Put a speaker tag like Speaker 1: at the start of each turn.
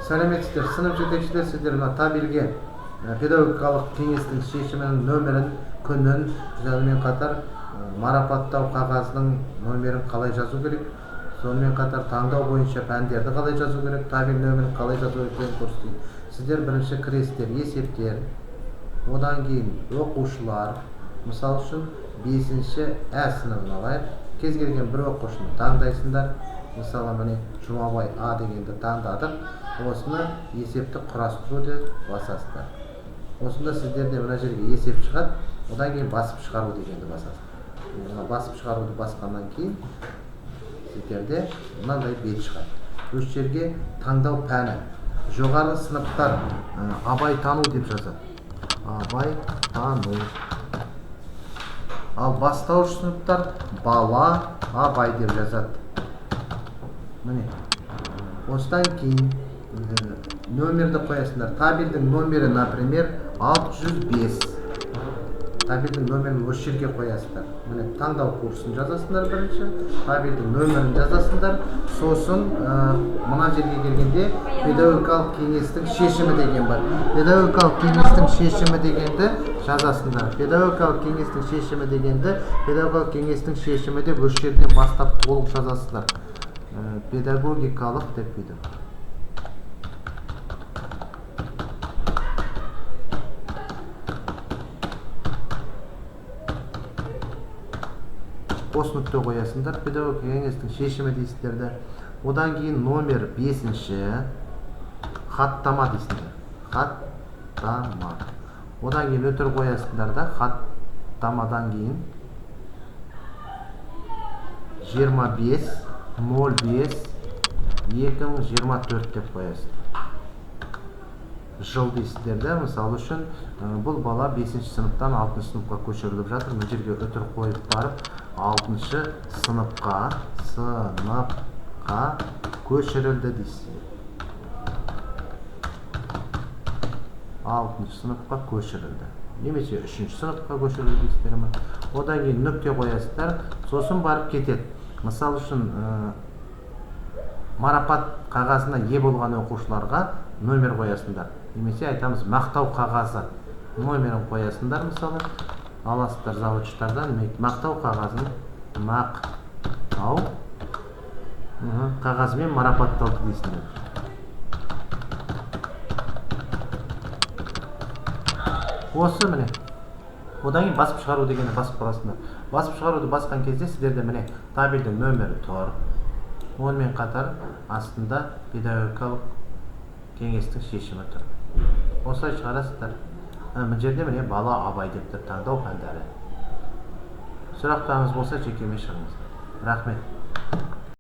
Speaker 1: Сәлеметсіздер, сынып жетекшілер, сіздер мына табелге педагогикалық кеңестің шешімінің нөмірін, күнін, сонымен қатар марапаттау қағазының нөмірін қалай жазу керек, сонымен қатар таңдау бойынша пәндерді қалай жазу керек, табель нөмірін қалай жазу керек көрсетейін. Сіздер бірінші кіресіздер есептер, одан кейін оқушылар, мысал үшін 5-ші Ә сыныбын алайық. Кез келген бір оқушыны таңдайсыңдар. Мысалы, міне Жұмабай А дегенді таңдадық. Осыны есепті құрастыруды басасыздар. Осында сіздерде мына жерге есеп шығады, одан кейін басып шығару дегенді басасыздар. Басып шығаруды басқаннан кейін сіздерде мынандай бет шығады. Осы жерге таңдау пәні. Жоғары сыныптар абай тану деп жазады. Абай тану. Ал бастауыш сыныптар бала абай деп жазады. Міне. Осыдан кейін нөмірді қоясыңдар. Табелдің нөмірі, например, 605. Табелдің нөмірін осы жерге қоясыңдар. Міне, таңдау курсын жазасыңдар бірінші. Табелдің нөмірін жазасыңдар. Сосын мына жерге келгенде педагогикалық кеңестің шешімі деген бар. Педагогикалық кеңестің шешімі дегенді жазасыңдар. Педагогикалық кеңестің шешімі дегенді, педагогикалық кеңестің шешімі деп осы жерден бастап толық жазасыздар. Педагогикалық деп қойдым. Қос нүкте қоясыңдар. Педагогикалық кеңестің шешімі дейсіздерді. Одан кейін номер 5-ші хаттама дейсіңдер. Хаттама. Одан кейін өтір қоясыңдар да, хаттамадан кейін 25.05.2024 деп қоясыздар. Жыл дейсіздер де, мысалы үшін бұл бала 5-ші сыныптан 6-шы сыныпқа көшіріліп жатыр. Бұл жерге өтір қойып барып 6-шы сыныпқа көшірілді дейсіздер. 6-шы сыныпқа көшірілді. Немесе 3-ші сыныпқа көшірілді дейсіздер ме? Одан кейін нүкте қоясыздар, сосын барып кетеді. Мысал үшін марапат қағазына ие болған оқушыларға нөмір қоясыңдар. Немесе айтамыз мақтау қағазы нөмірін қоясыңдар. Мысалы аласыздар заводчықтардан мақтау қағазын, мақтау қағазымен марапатталды дейсіңдер. Осы міне. Одан кейін басып шығару дегенді басып қаласыңдар. Басып шығаруды басқан кезде сіздерде міне табелдің нөмірі тұр. Онымен қатар астында педагогикалық кеңестің шешімі тұр. Осылай шығарасыздар. Бұл жерде міне бала абай деп тұр, таңдау пәндері. Сұрақтарыңыз болса жекеме шығыңыздар. Рахмет.